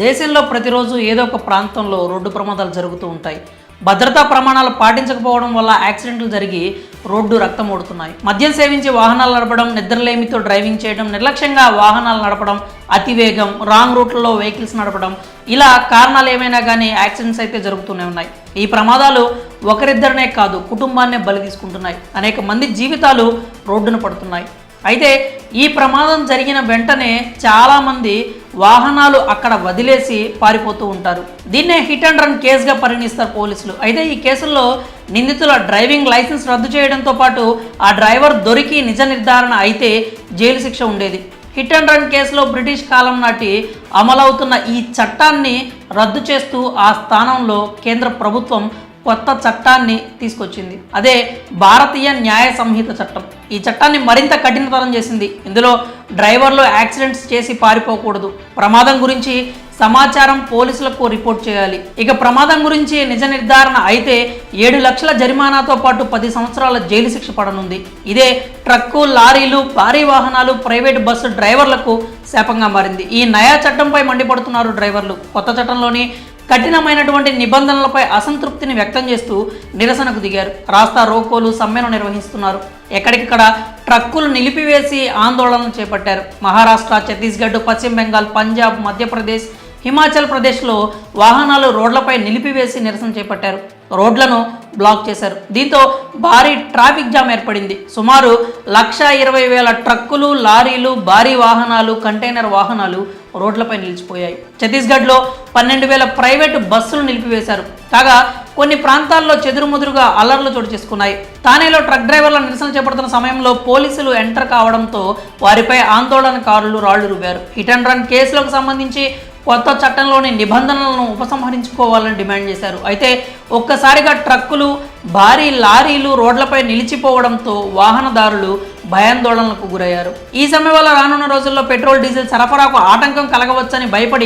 దేశంలో ప్రతిరోజు ఏదో ఒక ప్రాంతంలో రోడ్డు ప్రమాదాలు జరుగుతూ ఉంటాయి. భద్రతా ప్రమాణాలు పాటించకపోవడం వల్ల యాక్సిడెంట్లు జరిగి రోడ్డు రక్తం ఓడుతున్నాయి. మద్యం సేవించి వాహనాలు నడపడం, నిద్రలేమితో డ్రైవింగ్ చేయడం, నిర్లక్ష్యంగా వాహనాలు నడపడం, అతివేగం, రాంగ్ రూట్లలో వెహికల్స్ నడపడం, ఇలా కారణాలు ఏమైనా కానీ యాక్సిడెంట్స్ అయితే జరుగుతూనే ఉన్నాయి. ఈ ప్రమాదాలు ఒకరిద్దరినే కాదు, కుటుంబాన్నే బలి తీసుకుంటున్నాయి. అనేక మంది జీవితాలు రోడ్డున పడుతున్నాయి. అయితే ఈ ప్రమాదం జరిగిన వెంటనే చాలామంది వాహనాలు అక్కడ వదిలేసి పారిపోతూ ఉంటారు. దీన్నే హిట్ అండ్ రన్ కేసుగా పరిగణిస్తారు పోలీసులు. అయితే ఈ కేసుల్లో నిందితుల డ్రైవింగ్ లైసెన్స్ రద్దు చేయడంతో పాటు ఆ డ్రైవర్ దొరికి నిజ నిర్ధారణ అయితే జైలు శిక్ష ఉండేది. హిట్ అండ్ రన్ కేసులో బ్రిటిష్ కాలం నాటి అమలవుతున్న ఈ చట్టాన్ని రద్దు చేస్తూ ఆ స్థానంలో కేంద్ర ప్రభుత్వం కొత్త చట్టాన్ని తీసుకొచ్చింది. అదే భారతీయ న్యాయ సంహిత చట్టం. ఈ చట్టాన్ని మరింత కఠినతరం చేసింది. ఇందులో డ్రైవర్లు యాక్సిడెంట్స్ చేసి పారిపోకూడదు, ప్రమాదం గురించి సమాచారం పోలీసులకు రిపోర్ట్ చేయాలి. ఇక ప్రమాదం గురించి నిజ నిర్ధారణ అయితే 7 లక్షల జరిమానాతో పాటు 10 సంవత్సరాల జైలు శిక్ష పడనుంది. ఇదే ట్రక్కు, లారీలు, భారీ వాహనాలు, ప్రైవేట్ బస్సు డ్రైవర్లకు శాపంగా మారింది. ఈ నయా చట్టంపై మండిపడుతున్నారు డ్రైవర్లు. కొత్త చట్టంలోని కఠినమైనటువంటి నిబంధనలపై అసంతృప్తిని వ్యక్తం చేస్తూ నిరసనకు దిగారు. రాస్తా రోకోలు, సమ్మెను నిర్వహిస్తున్నారు. ఎక్కడికక్కడ ట్రక్కులు నిలిపివేసి ఆందోళనలు చేపట్టారు. మహారాష్ట్ర, ఛత్తీస్గఢ్, పశ్చిమ బెంగాల్, పంజాబ్, మధ్యప్రదేశ్, హిమాచల్ ప్రదేశ్లో వాహనాలు రోడ్లపై నిలిపివేసి నిరసన చేపట్టారు. రోడ్లను బ్లాక్ చేశారు. దీంతో భారీ ట్రాఫిక్ జామ్ ఏర్పడింది. సుమారు 1,20,000 ట్రక్కులు, లారీలు, భారీ వాహనాలు, కంటైనర్ వాహనాలు రోడ్లపై నిలిచిపోయాయి. ఛత్తీస్గఢ్లో 12,000 ప్రైవేటు బస్సులు నిలిపివేశారు. కాగా కొన్ని ప్రాంతాల్లో చెదురుముదురుగా అల్లర్లు చోటు చేసుకున్నాయి. థానేలో ట్రక్ డ్రైవర్ల నిరసన చేపడుతున్న సమయంలో పోలీసులు ఎంటర్ కావడంతో వారిపై ఆందోళనకారులు రాళ్లు రువ్వారు. హిట్ అండ్ రన్ కేసులకు సంబంధించి కొత్త చట్టంలోని నిబంధనలను ఉపసంహరించుకోవాలని డిమాండ్ చేశారు. అయితే ఒక్కసారిగా ట్రక్కులు, భారీ లారీలు రోడ్లపై నిలిచిపోవడంతో వాహనదారులు భయాందోళనలకు గురయ్యారు. ఈ సమయం వల్ల రానున్న రోజుల్లో పెట్రోల్, డీజిల్ సరఫరాకు ఆటంకం కలగవచ్చని భయపడి